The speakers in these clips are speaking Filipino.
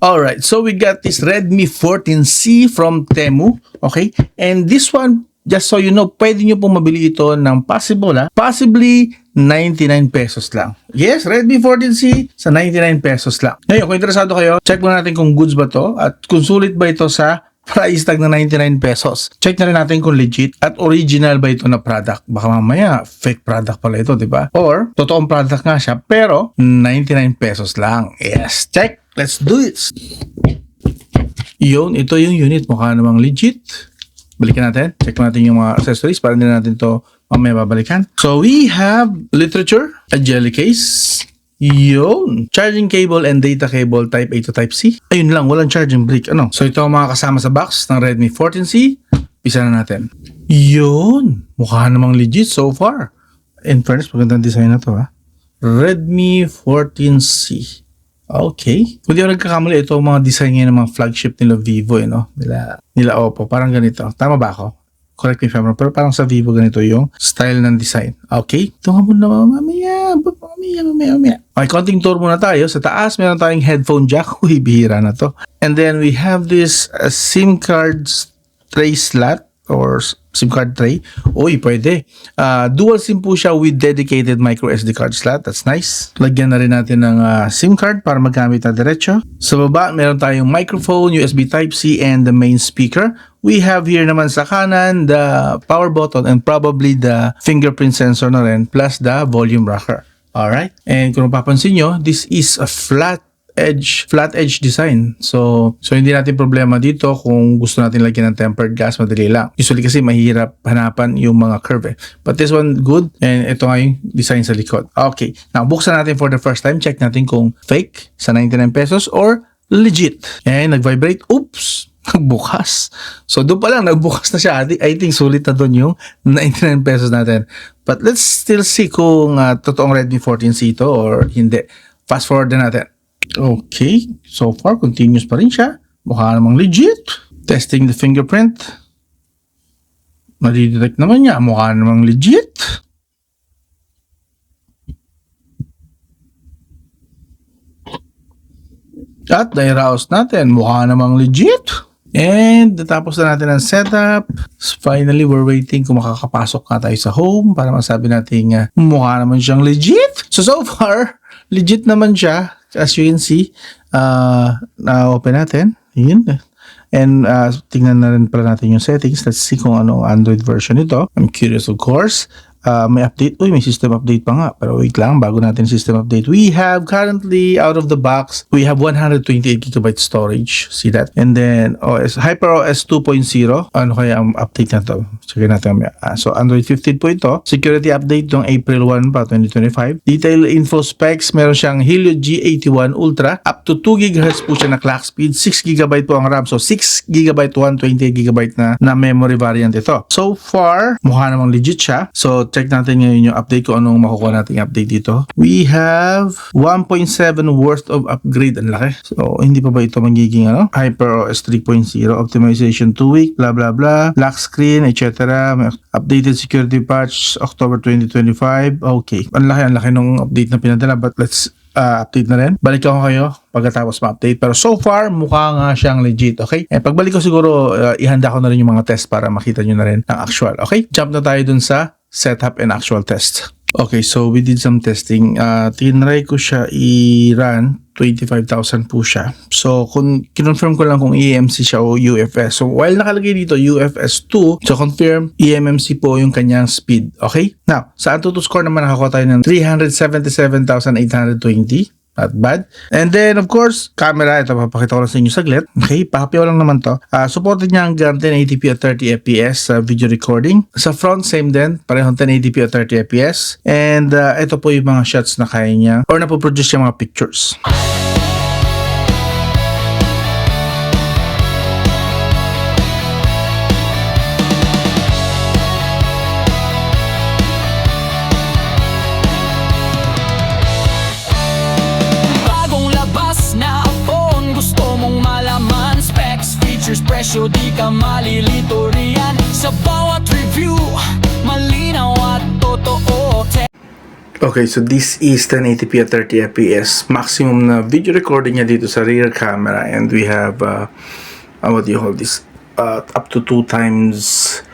Alright, so we got this Redmi 14C from TEMU. Okay, and this one, just so you know, pwede nyo pong mabili ito ng possibly 99 pesos lang. Yes, Redmi 14C sa 99 pesos lang. Ngayon, kung interesado kayo, check muna natin kung goods ba to at kung sulit ba ito sa price tag na 99 pesos. Check na rin natin kung legit at original ba ito na product. Baka mamaya, fake product pala ito, di ba? Or, totoong product nga siya, pero 99 pesos lang. Yes, check. Let's do it. Yun, ito yung unit. Mukha namang legit. Balikan natin. Check natin yung mga accessories para hindi natin ito mamaya babalikan. So, we have literature, a jelly case, yun, charging cable and data cable type A to type C. Ayun lang, walang charging brick. Ano? So, ito ang mga kasama sa box ng Redmi 14C. Pisa na natin. Yun, mukha namang legit so far. In fairness, magandang design na to ha. Redmi 14C. Okay. Kung di ako nagkakamali, ito ang mga design ngayon ng mga flagship nila Vivo, no? Nila Oppo. Parang ganito. Tama ba ako? Correct me if I'm wrong. Pero parang sa Vivo ganito yung style ng design. Okay. Ito nga muna mamaya. Okay, konting tour muna tayo. Sa taas, meron tayong headphone jack. Uy, bihira na to. And then we have this SIM card tray slot or SIM card tray. Uy, pwede. Dual SIM po siya with dedicated microSD card slot. That's nice. Lagyan na rin natin ng SIM card para magamit na diretso. Sa baba, meron tayong microphone, USB Type-C, and the main speaker. We have here naman sa kanan the power button and probably the fingerprint sensor na rin plus the volume rocker. Alright? And kung mapapansin nyo, this is a flat edge design. So hindi natin problema dito kung gusto natin lagyan ng tempered glass, madali lang. Usually kasi mahirap hanapan yung mga curve. But this one good, and ito nga yung design sa likod. Okay, now buksan natin for the first time. Check natin kung fake sa 99 pesos or legit. And nag-vibrate. Oops! Nagbukas. So doon pa lang nagbukas na siya. I think sulit na doon yung 99 pesos natin. But let's still see kung totoong Redmi 14C ito or hindi. Fast forward na natin. Okay, so far continuous pa rin siya. Mukha namang legit. Testing the fingerprint. Madidetect naman niya. Mukha namang legit. At nairaos natin. Mukha namang legit. And natapos na natin ang setup. Finally, we're waiting kung makakapasok na tayo sa home para masabi natin mukha naman siyang legit. So far, legit naman siya. As you can see, na-open natin. Yun. And tingnan na rin pala natin yung settings. Let's see kung ano Android version ito. I'm curious of course. May update. Uy, may system update pa nga. Pero wait lang, bago natin system update. We have currently, out of the box, we have 128GB storage. See that? And then, HyperOS 2.0. Ano kaya ang update na to? Check natin. So, Android 15 po ito. Security update ng April 1 pa, 2025. Detail info specs, meron siyang Helio G81 Ultra. Up to 2GHz po siya na clock speed. 6GB po ang RAM. So, 6GB, 128GB na memory variant ito. So far, mukha namang legit siya. So, check natin ngayon yung update kung anong makukuha nating update dito. We have 1.7 worth of upgrade. Ang laki. So, hindi pa ba ito magiging HyperOS 3.0 optimization 2 week, blah blah blah, lock screen, etc. Updated security patch October 2025. Okay. Ang laki nung update na pinadala, but let's update na rin. Balik ako kayo pagkatapos ma-update. Pero so far, mukha nga siyang legit. Okay? Pagbalik ko siguro, ihanda ko na rin yung mga test para makita nyo na rin ang actual. Okay? Jump na tayo dun sa setup and actual test. Okay, so we did some testing. Tinry ko siya i-run. 25,000 po siya. So, kinonfirm ko lang kung eMMC siya o UFS. So, while nakalagay dito UFS 2, so confirm eMMC po yung kanyang speed. Okay? Now, sa AnTuTu score naman nakakuha tayo ng 377,820. Not bad. And then, of course, camera. Ito, papakita ko lang sa inyo saglit. Okay, pahapiaw lang naman to. Supported niya hanggang 1080p at 30fps video recording. Sa front, same din. Parehong 1080p at 30fps. And ito po yung mga shots na kaya niya or napoproduce yung mga pictures. Presyo di ka malilito riyan. Sa bawat review, malinaw at totoo. Okay, so this is 1080p at 30 fps. Maximum na video recording niya dito sa rear camera, and we have what do you call this? Up to 2 times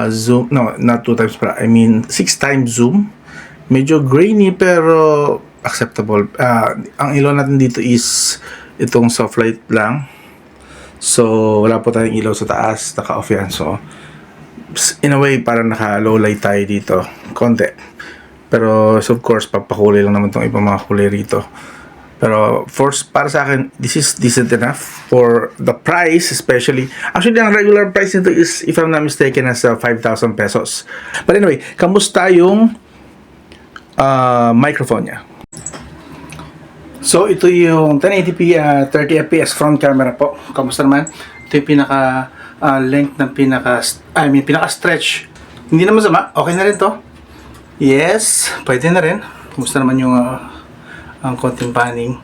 zoom. No, not 2 times, but I mean 6 times zoom. Medyo grainy pero acceptable. Ang ilaw natin dito is itong soft light lang. So wala po tayong ilaw sa taas, naka-off yan. So in a way parang naka-low light tayo dito, konti. Pero so of course papakulay lang naman tong ibang mga kulay rito. Pero para sa akin, this is decent enough for the price, especially. Actually, ang regular price nito is, if I'm not mistaken, nasa 5,000 pesos. But anyway, kamusta yung microphone niya? So ito yung 1080p 30 fps front camera po. Kamusta naman? Ito yung pinaka length ng pinaka stretch. Hindi naman sama. Okay na rin to. Yes, pwede na rin. Kumusta naman yung ang konting panning.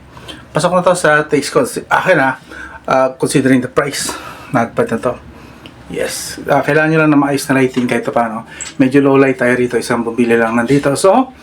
Pasok na to sa taste ko. Akin considering the price, not bad na to. Yes, kailangan nyo lang na maayos na lighting kahit paano. Medyo low light tayo rito, isang bumili lang nandito. So,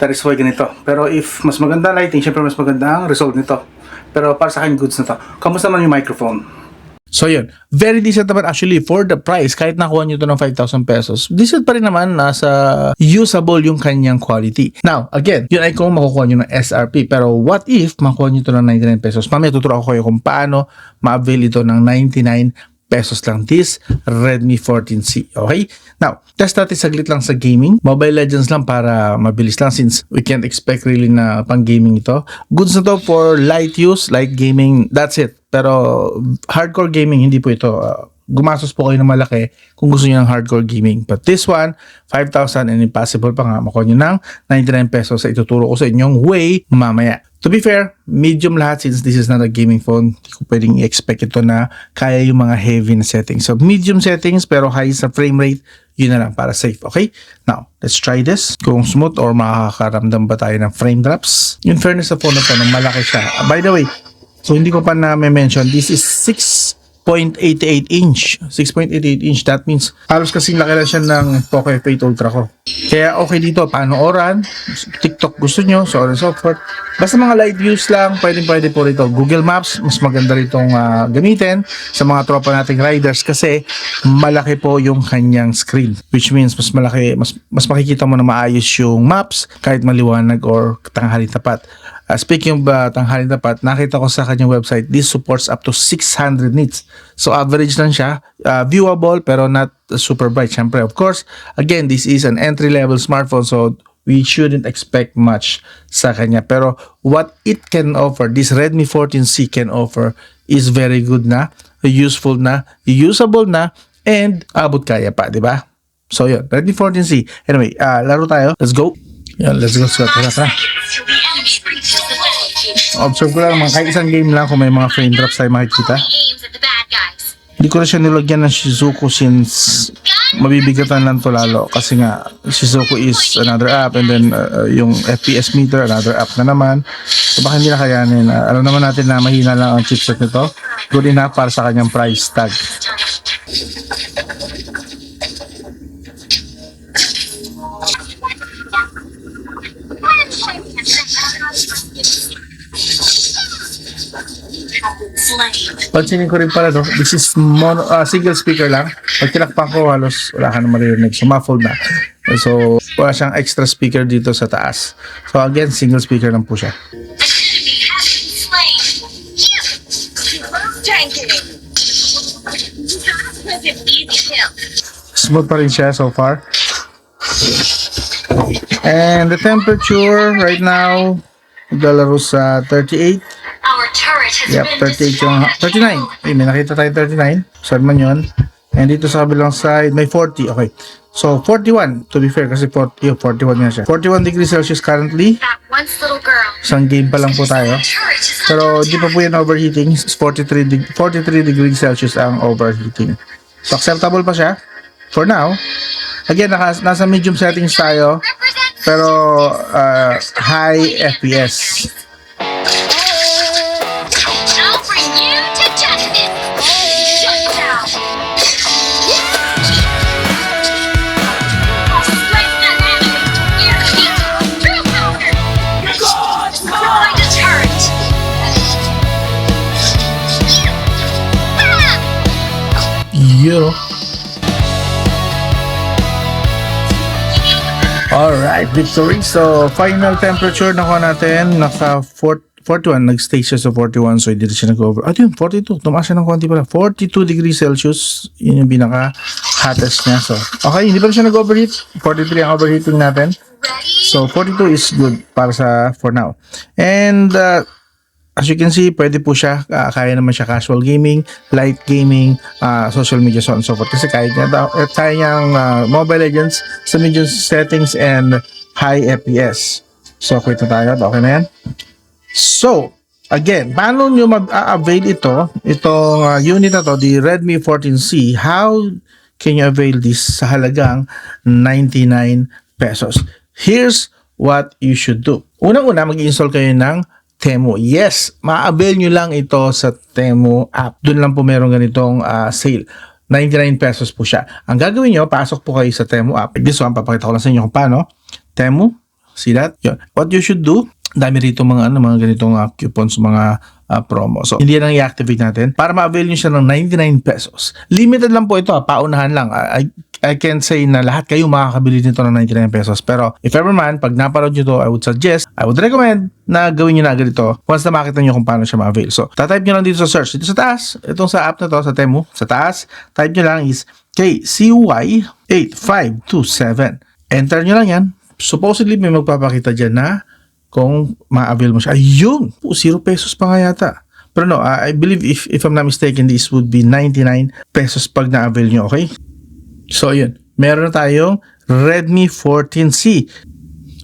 that is why ganito. Pero if mas maganda lighting, syempre mas maganda ang result nito. Pero para sa akin, goods na to. Kamusta naman yung microphone? So yun, very decent naman actually for the price. Kahit nakuha nyo to ng 5,000 pesos, decent pa rin naman, nasa usable yung kanyang quality. Now, again, yun ay kung makukuha nyo ng SRP. Pero what if makuha nyo to ng 99 pesos? Mamaya tuturo ako kayo kung paano ma-avail ito ng 99 pesos lang, this Redmi 14C. Okay? Now, test natin saglit lang sa gaming. Mobile Legends lang para mabilis lang since we can't expect really na pang gaming ito. Goods na to for light use, light gaming, that's it. Pero hardcore gaming, hindi po ito. Gumastos po kayo ng malaki kung gusto niyo ng hardcore gaming. But this one, 5,000 and impossible pa nga makuha nyo ng 99 pesos sa ituturo ko sa inyong way mamaya. To be fair, medium lahat since this is not a gaming phone. Hindi ko pwedeng i-expect ito na kaya yung mga heavy na settings. So medium settings pero high sa frame rate, yun na lang para safe. Okay? Now, let's try this. Kung smooth or makakaramdam ba tayo ng frame drops. In fairness sa phone na to, malaki siya. By the way, so hindi ko pa na-mention, this is 6.88 inch. 6.88 inch. That means halos kasing laki lang siya ng Poco F8 Ultra ko. Kaya okay dito, panooran, TikTok gusto nyo, so on and so forth. Basta mga light use lang, pwede po rito. Google Maps, mas maganda ritong gamitin sa mga tropa nating riders kasi malaki po yung kanyang screen. Which means mas malaki, mas makikita mo na maayos yung maps kahit maliwanag or tanghaling tapat. Speaking of tanghaling tapat, nakita ko sa kanyang website, this supports up to 600 nits. So average lang siya, viewable pero not super bright. Siyempre, of course, again, this is an entry-level smartphone so we shouldn't expect much sa kanya. Pero what it can offer, this Redmi 14C can offer is very good na, useful na, usable na, and abot kaya pa, di ba? So yun, Redmi 14C. Anyway, laro tayo. Let's go. Yan, let's go. Tara. Observe ko lang kahit isang game lang kung may mga frame drops tayo makikita. Hindi ko na siya nilagyan ng Shizuku since mabibigatan lang to lalo kasi nga Shizuku is another app and then yung FPS meter another app na naman. So baka hindi na kayanin. Alam naman natin na mahina lang ang chipset nito. Good enough para sa kanyang price tag. Pansinin ko rin pala this is single speaker lang. Pag tinakpan ko halos wala ka na maririnig. So muffled na. So wala siyang extra speaker dito sa taas. So again, single speaker lang po siya. Smooth pa rin siya so far. And the temperature right now naglalaro sa 38. Yep, 38 yung 39. May nakita tayo 39. Saan man yun? And dito sa kabilang side, may 40. Okay. So, 41. To be fair, kasi 41 nga siya. 41 degrees Celsius currently. Isang game pa lang po tayo. Pero di pa po yan overheating. 43 degrees Celsius ang overheating. So, acceptable pa siya. For now. Again, nasa medium settings tayo. Pero, high FPS. Alright, victory. So, final temperature nakuha natin, naka 41, nag-stay siya sa 41, so hindi siya nag-over. Yun, 42, tumaas siya ng konti pala. 42 degrees Celsius, yun yung pinaka-hottest niya. So, okay, hindi pa siya nag-overheat. 43 ang overheating natin. So, 42 is good para for now. And, as you can see, pwede po siya, kaya naman siya casual gaming, light gaming, social media, so on and so forth. Kasi kaya niyang Mobile Legends sa medium settings and high FPS. So, quit na tayo. Okay na yan. So, again, paano nyo mag-avail itong unit na to, the Redmi 14C? How can you avail this sa halagang 99 pesos? Here's what you should do. Unang-una, mag-install kayo ng TEMU. Yes, ma-avail nyo lang ito sa TEMU App. Doon lang po meron ganitong sale. 99 pesos po siya. Ang gagawin nyo, pasok po kayo sa TEMU App. This one, papakita ko lang sa inyo kung paano. TEMU, see that? Yun. What you should do, dami rito mga ganitong coupons, mga promo. So, hindi yan ang i-activate natin para ma-avail nyo siya ng 99 pesos. Limited lang po ito, paunahan lang. I can say na lahat kayo makakabili nito ng 99 pesos. Pero if ever man, pag napanood nyo to, I would recommend na gawin nyo na agad ito once na makita nyo kung paano siya ma-avail. So, tatype nyo lang dito sa search. Dito sa taas, itong sa app na to, sa TEMU, sa taas, type nyo lang is KCY8527. Enter nyo lang yan. Supposedly, may magpapakita dyan na kung ma-avail mo siya. Ayun! 0 pesos pa nga yata. Pero no, I believe if I'm not mistaken, this would be 99 pesos pag na-avail nyo, okay? So, yun. Meron na tayong Redmi 14C.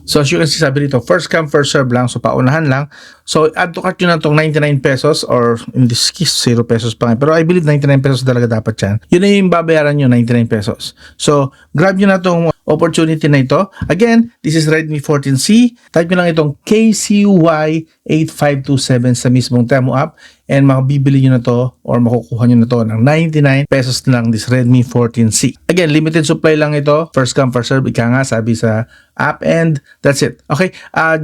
So, as you can see, sabi dito, first come, first serve lang. So, paunahan lang. So, add to cart nyo na itong 99 pesos or in this case, 0 pesos pa nga. Pero I believe 99 pesos talaga dapat yan. Yun na yung babayaran nyo, 99 pesos. So, grab nyo na itong opportunity na ito. Again, this is Redmi 14C. Type nyo lang itong KCY8527 sa mismong TEMU app and makabibili nyo na to or makukuha nyo na to ng 99 pesos lang this Redmi 14C. Again, limited supply lang ito. First come, first serve. Ika nga sabi sa app and that's it. Okay,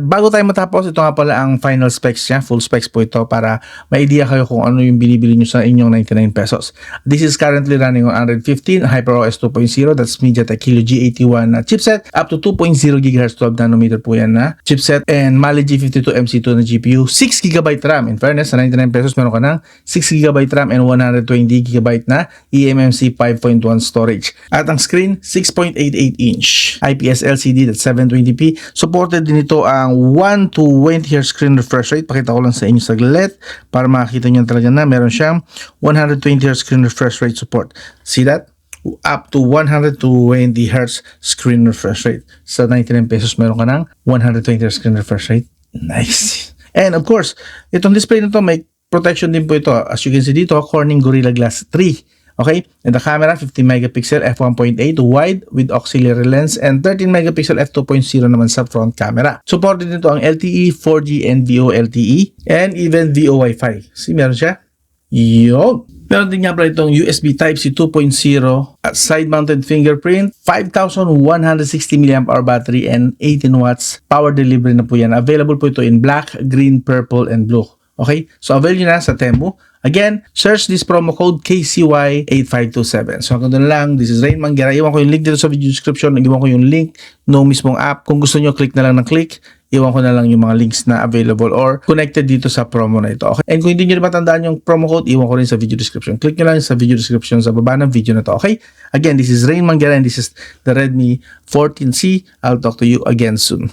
bago tayo matapos, ito nga pala ang final specs niya. Full specs po ito para may idea kayo kung ano yung binibili nyo sa inyong 99 pesos. This is currently running on Android 15, HyperOS 2.0. That's MTK Helio G81 chipset. Up to 2.0 GHz 12 nanometer po yan na chipset. And Mali-G52 MC2 na GPU. 6GB RAM. In fairness, sa 99 pesos meron ka ng 6GB RAM and 120GB na eMMC 5.1 storage. At ang screen, 6.88 inch. IPS LCD, that's 720p. Supported din ito ang 1 to 20Hz screen refresh rate. Pakita ko lang sa inyo saglit para makakita nyo talaga na meron siyang 120Hz screen refresh rate support. See that? Up to 120Hz screen refresh rate. Sa 99 pesos meron ka ng 120Hz screen refresh rate. Nice. And of course, itong display na to may protection din po ito. As you can see dito, Corning Gorilla Glass 3. Okay? And the camera, 50 megapixel f1.8 wide with auxiliary lens and 13 megapixel f2.0 naman sa front camera. Supported nito ang LTE, 4G and VoLTE and even VoWiFi. See, meron siya? Yun. Meron din nga pala itong USB Type-C 2.0 at side-mounted fingerprint, 5,160 mAh battery and 18 watts power delivery na po yan. Available po ito in black, green, purple, and blue. Okay? So, avail nyo na sa TEMU. Again, search this promo code KCY8527. So, hanggang doon lang. This is Rain Manguera. Iwan ko yung link dito sa video description. Iwan ko yung link ng mismong app. Kung gusto nyo, click na lang ng click. Iwan ko na lang yung mga links na available or connected dito sa promo na ito. Okay? And kung hindi nyo na matandaan yung promo code, iwan ko rin sa video description. Click nyo lang sa video description sa baba ng video na to. Okay? Again, this is Rain Manguera and this is the Redmi 14C. I'll talk to you again soon.